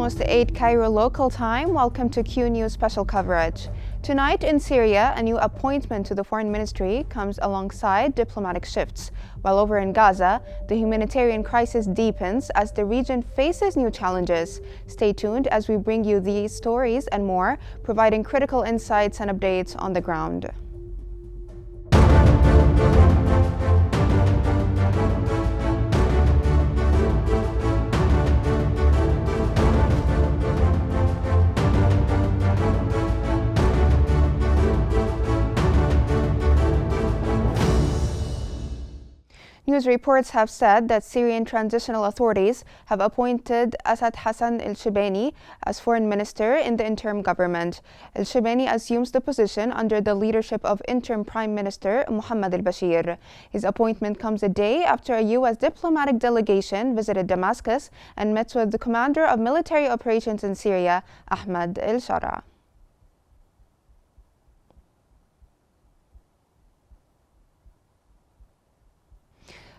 almost 8 Cairo local time. Welcome to Qnews special coverage. Tonight in Syria, a new appointment to the foreign ministry comes alongside diplomatic shifts. While over in Gaza, the humanitarian crisis deepens as the region faces new challenges. Stay tuned as we bring you these stories and more, providing critical insights and updates on the ground. News reports have said that Syrian transitional authorities have appointed Asad Hassan al-Shibani as foreign minister in the interim government. Al-Shibani assumes the position under the leadership of interim Prime Minister Mohammed al-Bashir. His appointment comes a day after a U.S. diplomatic delegation visited Damascus and met with the commander of military operations in Syria, Ahmad al-Shara.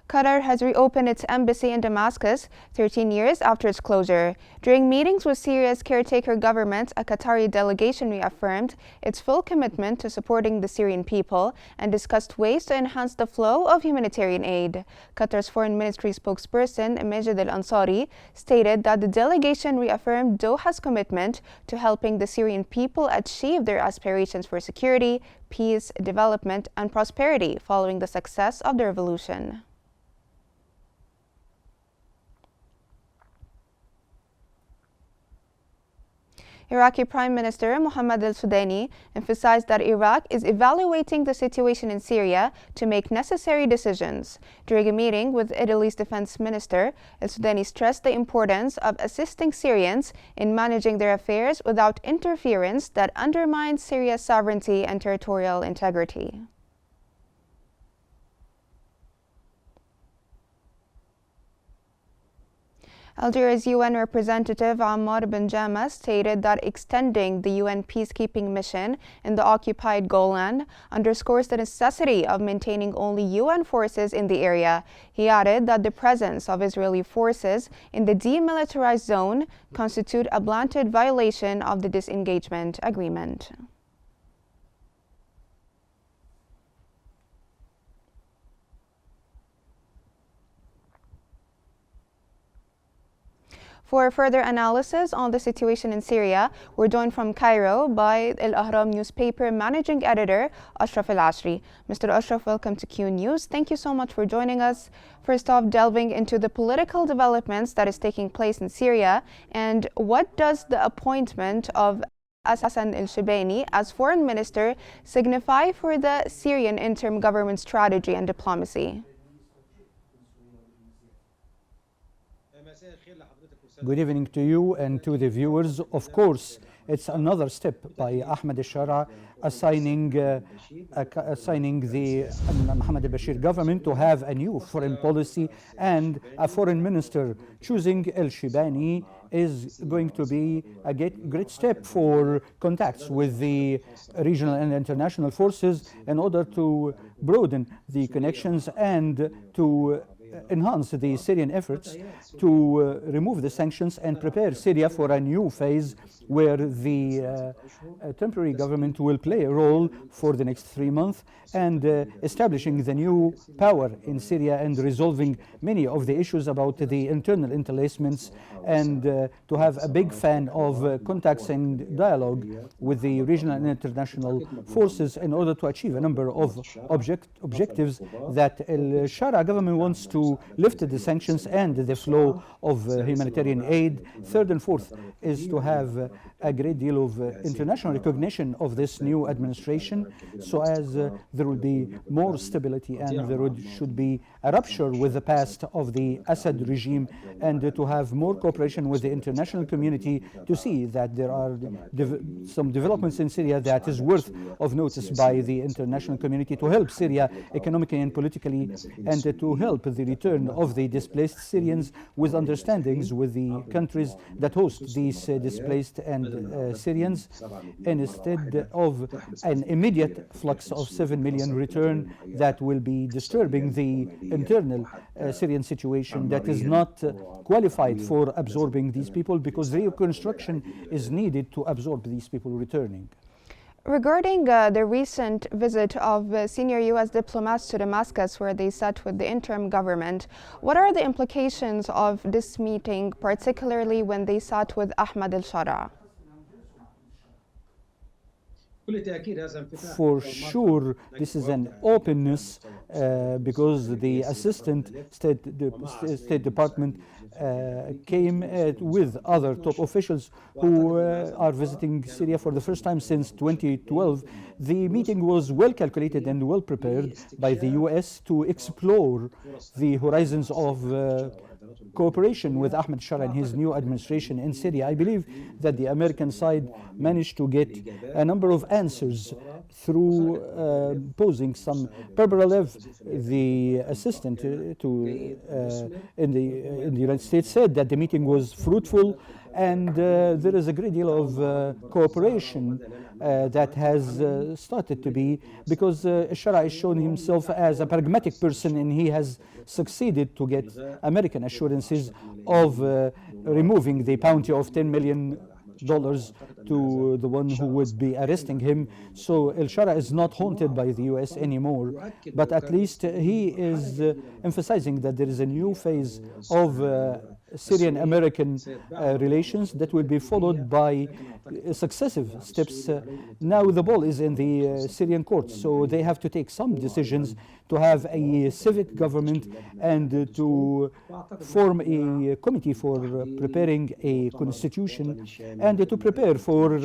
Qatar has reopened its embassy in Damascus 13 years after its closure. During meetings with Syria's caretaker government, a Qatari delegation reaffirmed its full commitment to supporting the Syrian people and discussed ways to enhance the flow of humanitarian aid. Qatar's foreign ministry spokesperson, Majid al-Ansari, stated that the delegation reaffirmed Doha's commitment to helping the Syrian people achieve their aspirations for security, peace, development, and prosperity following the success of the revolution. Iraqi Prime Minister Mohammed al-Sudani emphasized that Iraq is evaluating the situation in Syria to make necessary decisions. During a meeting with Italy's defense minister, al-Sudani stressed the importance of assisting Syrians in managing their affairs without interference that undermines Syria's sovereignty and territorial integrity. Algeria's UN representative Ammar Ben Jama stated that extending the UN peacekeeping mission in the occupied Golan underscores the necessity of maintaining only UN forces in the area. He added that the presence of Israeli forces in the demilitarized zone constitute a blatant violation of the disengagement agreement. For further analysis on the situation in Syria, we're joined from Cairo by Al Ahram newspaper managing editor Ashraf Al Ashri. Mr. Ashraf, welcome to Q News. Thank you so much for joining us. First off, delving into the political developments that is taking place in Syria, and what does the appointment of Hassan al-Shibani as foreign minister signify for the Syrian interim government strategy and diplomacy? Good evening to you and to the viewers. Of course, it's another step by Ahmad al-Shara assigning the Mohammed al-Bashir government to have a new foreign policy and a foreign minister. Choosing al-Shibani is going to be a great step for contacts with the regional and international forces in order to broaden the connections and to enhance the Syrian efforts to remove the sanctions and prepare Syria for a new phase where the temporary government will play a role for the next 3 months and establishing the new power in Syria and resolving many of the issues about the internal interlacements and to have a big fan of contacts and dialogue with the regional and international forces in order to achieve a number of objectives that al-Shara government wants to lift the sanctions and the flow of humanitarian aid. Third and fourth is to have a great deal of international recognition of this new administration so as there will be more stability and there should be a rupture with the past of the Assad regime and to have more cooperation with the international community to see that there are some developments in Syria that is worth of notice by the international community to help Syria economically and politically and to help the return of the displaced Syrians with understandings with the countries that host these displaced and Syrians instead of an immediate flux of 7 million return that will be disturbing the internal Syrian situation that is not qualified for absorbing these people, because reconstruction is needed to absorb these people returning. Regarding the recent visit of senior U.S. diplomats to Damascus, where they sat with the interim government, what are the implications of this meeting, particularly when they sat with Ahmad al-Shara? For sure, this is an openness because the Assistant State Department came with other top officials who are visiting Syria for the first time since 2012. The meeting was well calculated and well prepared by the US to explore the horizons of cooperation with Ahmed Shara and his new administration in Syria. I believe that the American side managed to get a number of answers through posing some. Berberalev, the assistant in the United States, said that the meeting was fruitful and there is a great deal of cooperation that has started to be, because Shara has shown himself as a pragmatic person and he has succeeded to get American assurances of removing the bounty of $10 million to the one who would be arresting him. So al-Shara is not haunted by the US anymore, but at least he is emphasizing that there is a new phase of Syrian-American relations that will be followed by successive steps. Now the ball is in the Syrian courts, so they have to take some decisions to have a civic government and to form a committee for preparing a constitution and to prepare for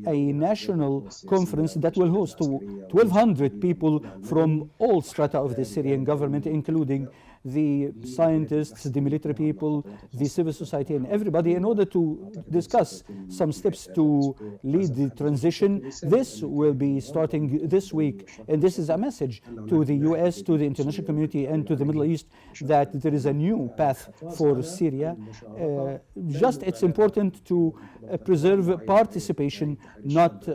a national conference that will host 1,200 people from all strata of the Syrian government, including the scientists, the military people, the civil society, and everybody, in order to discuss some steps to lead the transition. This will be starting this week, and this is a message to the US, to the international community, and to the Middle East that there is a new path for Syria. It's important to preserve participation, not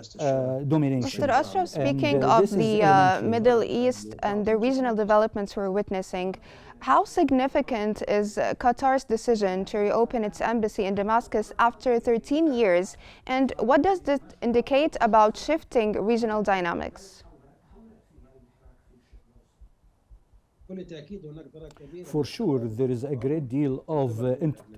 domination. Mr. Ashraf, speaking of the Middle East and the regional developments we're witnessing, how significant is Qatar's decision to reopen its embassy in Damascus after 13 years, and what does this indicate about shifting regional dynamics? For sure, there is a great deal of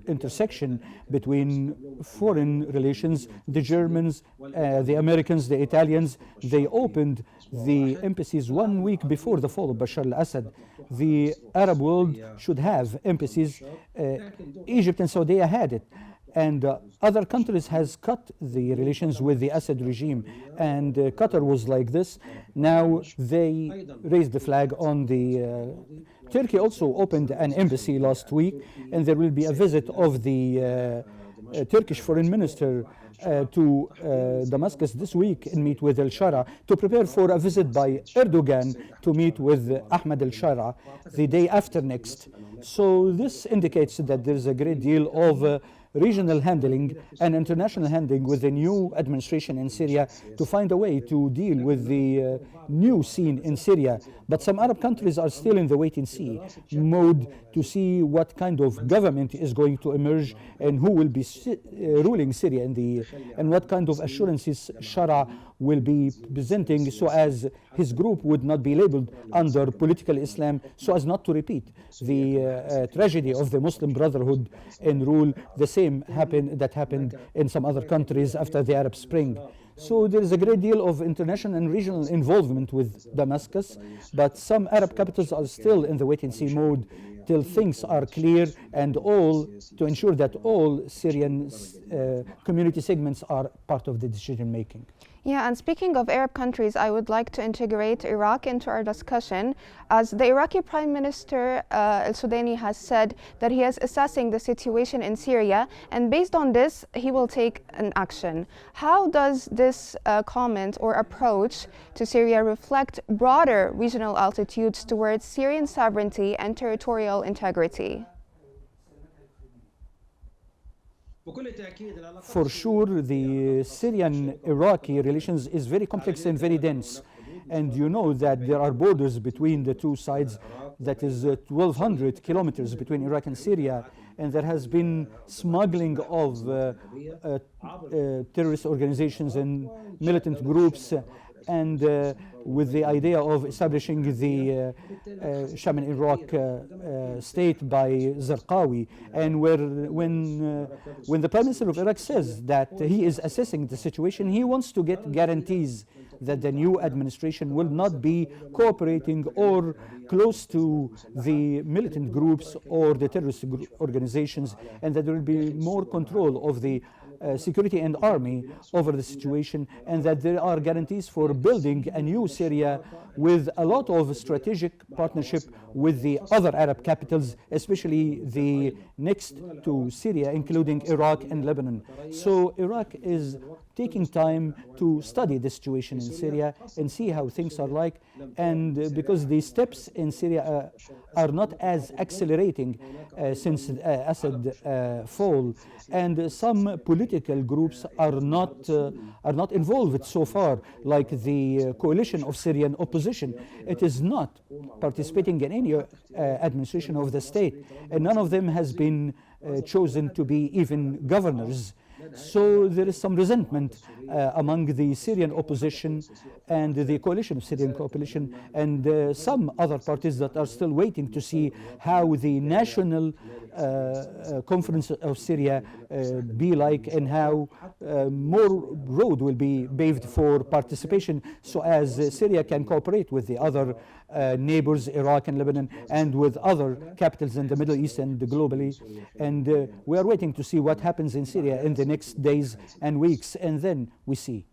intersection between foreign relations. The Germans, the Americans, the Italians, they opened the embassies 1 week before the fall of Bashar al-Assad. The Arab world should have embassies. Egypt and Saudi had it. And other countries has cut the relations with the Assad regime, and Qatar was like this. Now they raised the flag on the Turkey also opened an embassy last week, and there will be a visit of the Turkish foreign minister to Damascus this week and meet with al-Shara to prepare for a visit by Erdogan to meet with Ahmad al-Shara the day after next. So this indicates that there is a great deal of regional handling and international handling with the new administration in Syria to find a way to deal with the new scene in Syria. But some Arab countries are still in the wait-and-see mode to see what kind of government is going to emerge and who will be ruling Syria and what kind of assurances Shara will be presenting so as his group would not be labeled under political Islam, so as not to repeat the tragedy of the Muslim Brotherhood in rule, the same that happened in some other countries after the Arab Spring. So there is a great deal of international and regional involvement with Damascus, but some Arab capitals are still in the wait-and-see mode till things are clear and all to ensure that all Syrian community segments are part of the decision-making. Yeah, and speaking of Arab countries, I would like to integrate Iraq into our discussion, as the Iraqi Prime Minister al-Sudani has said that he is assessing the situation in Syria, and based on this, he will take an action. How does this comment or approach to Syria reflect broader regional attitudes towards Syrian sovereignty and territorial integrity? For sure, the Syrian-Iraqi relations is very complex and very dense. And you know that there are borders between the two sides, that is 1,200 kilometers between Iraq and Syria, and there has been smuggling of terrorist organizations and militant groups, and with the idea of establishing the Sham and Iraq state by Zarqawi. And when the Prime Minister of Iraq says that he is assessing the situation, he wants to get guarantees that the new administration will not be cooperating or close to the militant groups or the terrorist organizations, and that there will be more control of the security and army over the situation, and that there are guarantees for building a new Syria with a lot of strategic partnership with the other Arab capitals, especially the next to Syria, including Iraq and Lebanon. So Iraq is taking time to study the situation in Syria and see how things are like, and because the steps in Syria are not as accelerating since Assad fall, and some political groups are not involved so far, like the coalition of Syrian opposition. It is not participating in any administration of the state, and none of them has been chosen to be even governors. So there is some resentment among the Syrian opposition and the coalition of Syrian coalition, and some other parties that are still waiting to see how the national conference of Syria be like, and how more road will be paved for participation, so as Syria can cooperate with the other neighbors, Iraq and Lebanon, and with other capitals in the Middle East and globally. And we are waiting to see what happens in Syria in the next days and weeks, and then we see.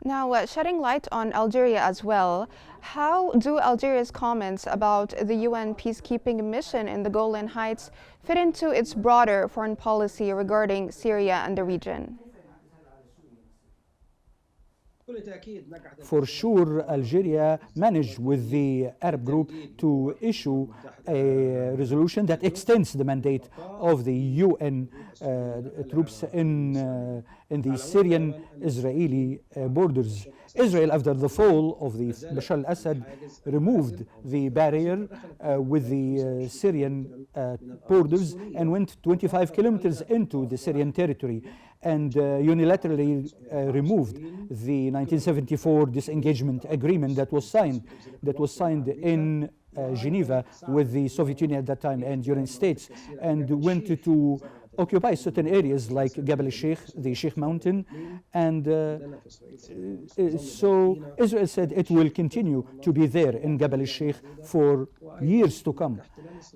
Now, shedding light on Algeria as well, how do Algeria's comments about the UN peacekeeping mission in the Golan Heights fit into its broader foreign policy regarding Syria and the region? For sure, Algeria managed with the Arab group to issue a resolution that extends the mandate of the UN troops in the Syrian-Israeli borders. Israel, after the fall of the Bashar al-Assad, removed the barrier with the Syrian borders and went 25 kilometers into the Syrian territory, and unilaterally removed the 1974 disengagement agreement that was signed in Geneva with the Soviet Union at that time and United States, and went to occupy certain areas like Jabal al-Sheikh, the Sheikh Mountain, and so Israel said it will continue to be there in Jabal al-Sheikh for years to come.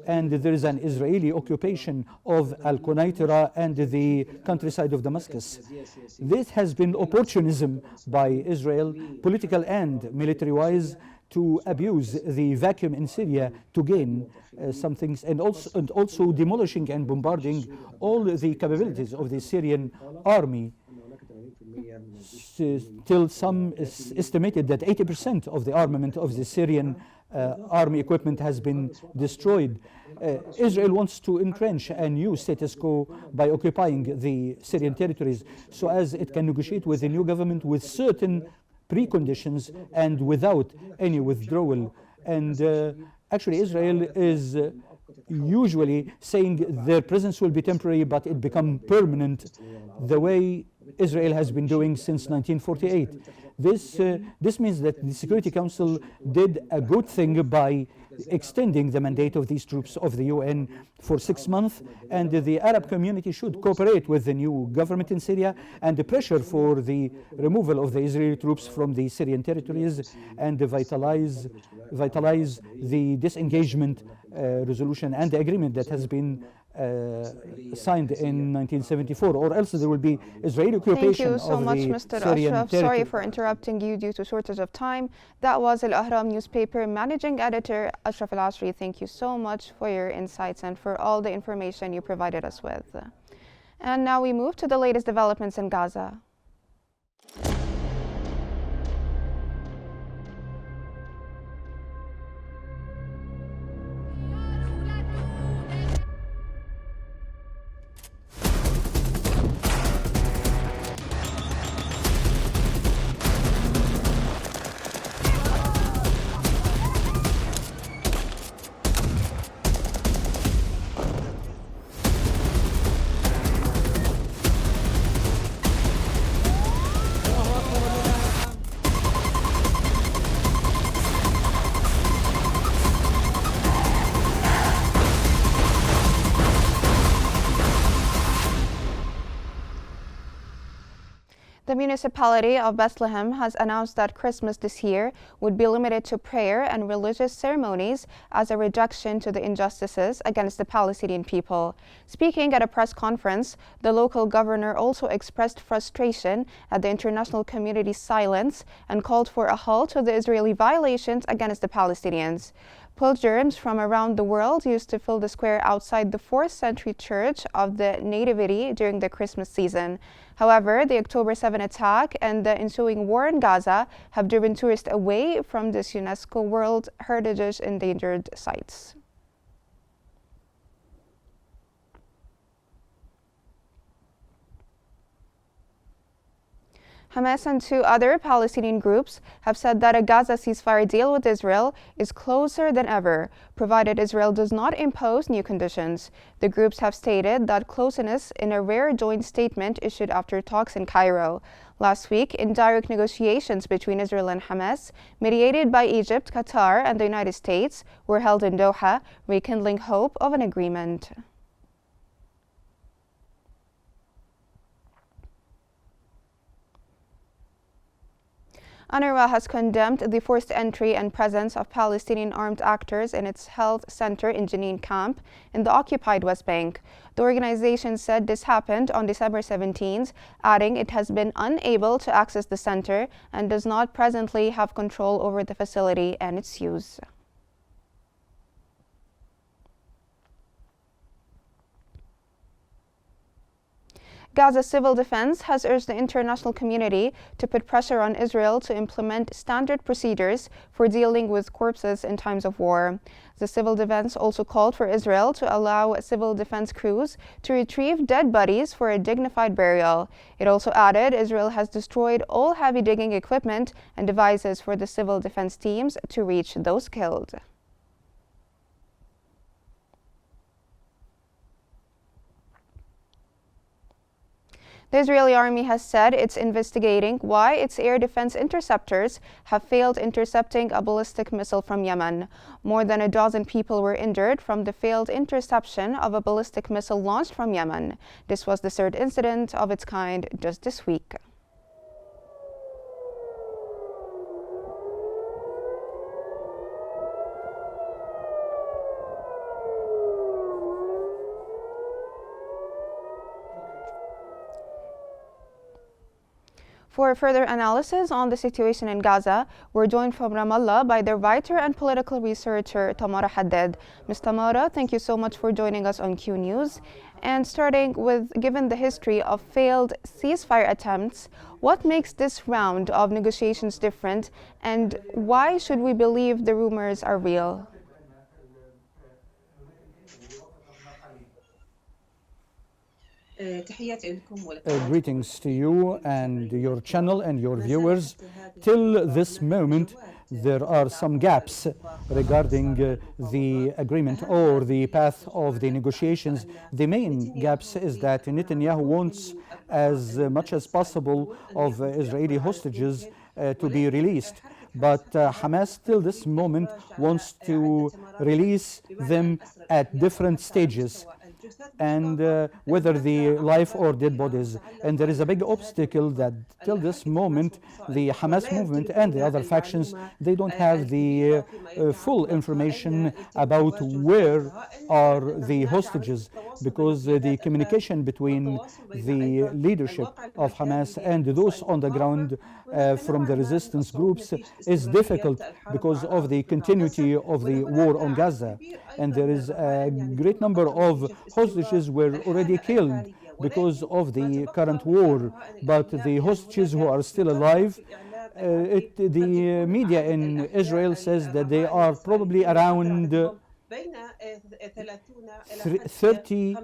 And there is an Israeli occupation of Al-Qunaitara and the countryside of Damascus. This has been opportunism by Israel, political and military-wise, to abuse the vacuum in Syria to gain some things, and also demolishing and bombarding all the capabilities of the Syrian army. Till some estimated that 80% of the armament of the Syrian army equipment has been destroyed. Israel wants to entrench a new status quo by occupying the Syrian territories, so as it can negotiate with the new government with certain preconditions and without any withdrawal. And actually Israel is usually saying their presence will be temporary, but it become permanent, the way Israel has been doing since 1948. This means that the Security Council did a good thing by extending the mandate of these troops of the UN for 6 months, and the Arab community should cooperate with the new government in Syria, and the pressure for the removal of the Israeli troops from the Syrian territories, and vitalize the disengagement resolution and the agreement that has been signed in 1974, or else there will be Israeli occupation of the Syrian territory. Thank you so much, Mr. Ashraf. Sorry for interrupting you due to shortage of time. That was Al Ahram newspaper managing editor Ashraf Al-Asri. Thank you so much for your insights and for all the information you provided us with. And now we move to the latest developments in Gaza. The municipality of Bethlehem has announced that Christmas this year would be limited to prayer and religious ceremonies as a rejection to the injustices against the Palestinian people. Speaking at a press conference, the local governor also expressed frustration at the international community's silence and called for a halt to the Israeli violations against the Palestinians. Pilgrims from around the world used to fill the square outside the 4th century church of the Nativity during the Christmas season. However, the October 7 attack and the ensuing war in Gaza have driven tourists away from this UNESCO World Heritage endangered sites. Hamas and 2 other Palestinian groups have said that a Gaza ceasefire deal with Israel is closer than ever, provided Israel does not impose new conditions. The groups have stated that closeness in a rare joint statement issued after talks in Cairo. Last week, indirect negotiations between Israel and Hamas, mediated by Egypt, Qatar, and the United States, were held in Doha, rekindling hope of an agreement. UNRWA has condemned the forced entry and presence of Palestinian armed actors in its health center in Jenin camp in the occupied West Bank. The organization said this happened on December 17th, adding it has been unable to access the center and does not presently have control over the facility and its use. Gaza Civil Defense has urged the international community to put pressure on Israel to implement standard procedures for dealing with corpses in times of war. The Civil Defense also called for Israel to allow civil defense crews to retrieve dead bodies for a dignified burial. It also added Israel has destroyed all heavy digging equipment and devices for the civil defense teams to reach those killed. The Israeli army has said it's investigating why its air defense interceptors have failed intercepting a ballistic missile from Yemen. More than a dozen people were injured from the failed interception of a ballistic missile launched from Yemen. This was the 3rd incident of its kind just this week. For further analysis on the situation in Gaza, we're joined from Ramallah by the writer and political researcher Tamara Haddad. Ms. Tamara, thank you so much for joining us on Qnews. And starting with, given the history of failed ceasefire attempts, what makes this round of negotiations different, and why should we believe the rumors are real? Greetings to you and your channel and your viewers. Till this moment, there are some gaps regarding the agreement or the path of the negotiations. The main gaps is that Netanyahu wants as much as possible of Israeli hostages to be released. But Hamas, till this moment, wants to release them at different stages, and whether the life or dead bodies. And there is a big obstacle that till this moment, the Hamas movement and the other factions, they don't have the full information about where are the hostages, because the communication between the leadership of Hamas and those on the ground from the resistance groups is difficult because of the continuity of the war on Gaza. And there is a great number of hostages were already killed because of the current war. But the hostages who are still alive, the media in Israel says that they are probably around 30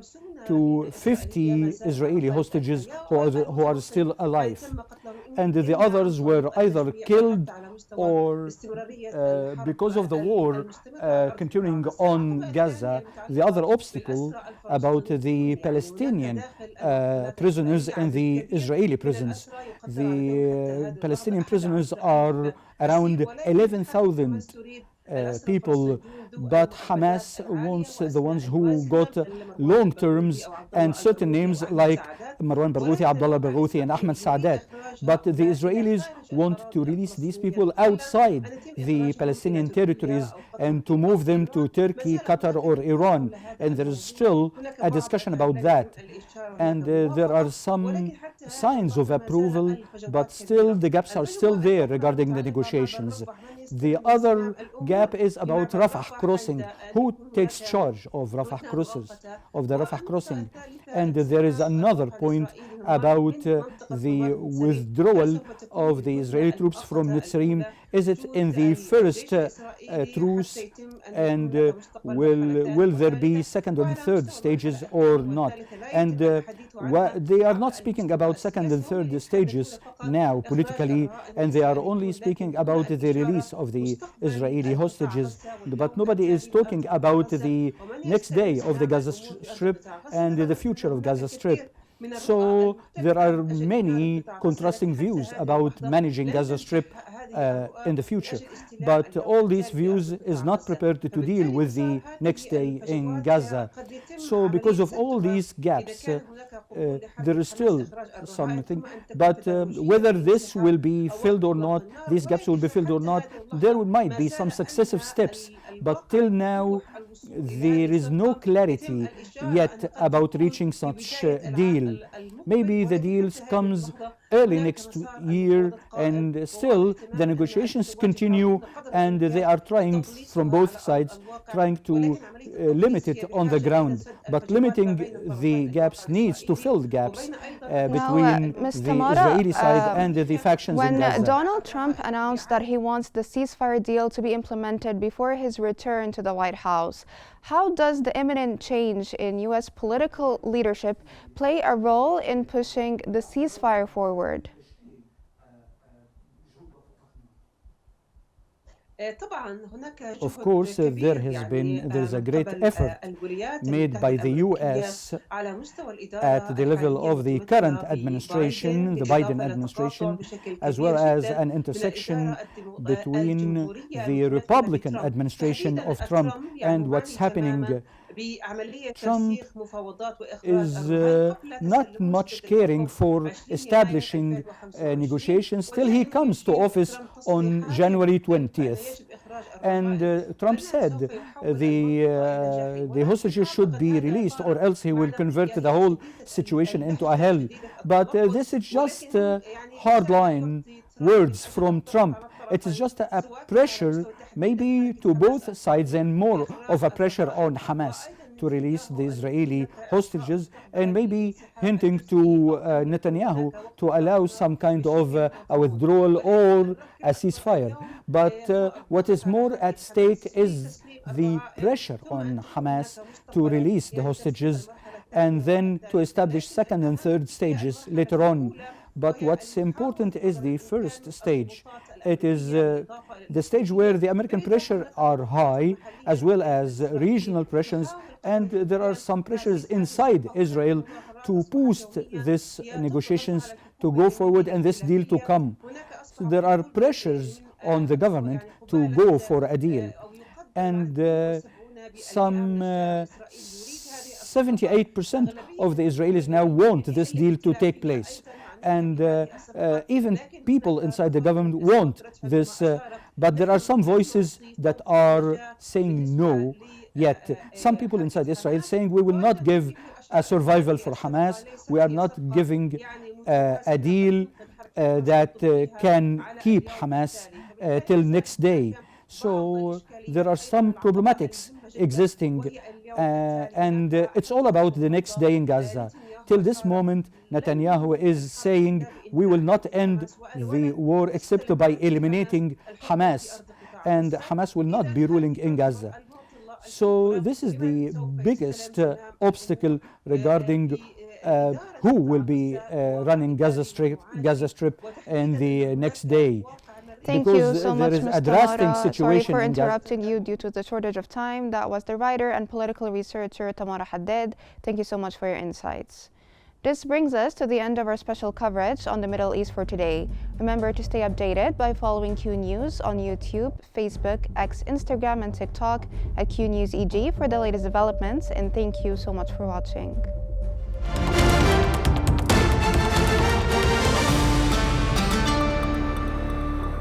to 50 Israeli hostages who are still alive. And the others were either killed or because of the war continuing on Gaza. The other obstacle about the Palestinian prisoners and the Israeli prisons. The Palestinian prisoners are around 11,000 people, but Hamas wants the ones who got long terms and certain names like Marwan Barghouthi, Abdullah Barghouthi, and Ahmed Saadat. But the Israelis want to release these people outside the Palestinian territories and to move them to Turkey, Qatar, or Iran. And there is still a discussion about that. And there are some signs of approval, but still the gaps are still there regarding the negotiations. The other gap is about Rafah crossing. Who takes charge of Rafah crossers, of the Rafah crossing? And there is another point about the withdrawal of the Israeli troops from Mitzrayim. Is it in the first truce, and will there be second and third stages or not? And they are not speaking about second and third stages now politically, and they are only speaking about the release of the Israeli hostages, but nobody is talking about the next day of the Gaza Strip and the future of Gaza Strip. So there are many contrasting views about managing Gaza Strip in the future, but all these views is not prepared to deal with the next day in Gaza. So because of all these gaps, there is still something, but whether this will be filled or not, these gaps will be filled or not, there might be some successive steps, but till now there is no clarity yet about reaching such a deal. Maybe the deal comes early next year, and still the negotiations continue, and they are trying from both sides, trying to limit it on the ground. But limiting the gaps needs to fill the gaps between the Israeli side and the factions in Gaza. When Donald Trump announced that he wants the ceasefire deal to be implemented before his return to the White House, how does the imminent change in U.S. political leadership play a role in pushing the ceasefire forward? Of course, there is a great effort made by the U.S. at the level of the current administration, the Biden administration, as well as an intersection between the Republican administration of Trump and what's happening. Trump is not much caring for establishing negotiations till he comes to office on January 20th. And Trump said the hostages should be released, or else he will convert the whole situation into a hell. But this is just hardline words from Trump. It is just a pressure maybe to both sides, and more of a pressure on Hamas to release the Israeli hostages, and maybe hinting to Netanyahu to allow some kind of a withdrawal or a ceasefire. But what is more at stake is the pressure on Hamas to release the hostages and then to establish second and third stages later on. But what's important is the first stage. It is the stage where the American pressure are high, as well as regional pressures, and there are some pressures inside Israel to boost these negotiations to go forward and this deal to come. So there are pressures on the government to go for a deal. And some 78% of the Israelis now want this deal to take place. And even people inside the government want this, but there are some voices that are saying no yet. Some people inside Israel saying we will not give a survival for Hamas, we are not giving a deal that can keep Hamas till next day. So there are some problematics existing, and it's all about the next day in Gaza. Till this moment, Netanyahu is saying we will not end the war except by eliminating Hamas, and Hamas will not be ruling in Gaza. So this is the biggest obstacle regarding who will be running Gaza Strip in the next day. Thank you so much, Mr. Tamara. Sorry for interrupting you due to the shortage of time. That was the writer and political researcher Tamara Haddad. Thank you so much for your insights. This brings us to the end of our special coverage on the Middle East for today. Remember to stay updated by following Q News on YouTube, Facebook, X, Instagram, and TikTok at Q News EG for the latest developments, and thank you so much for watching.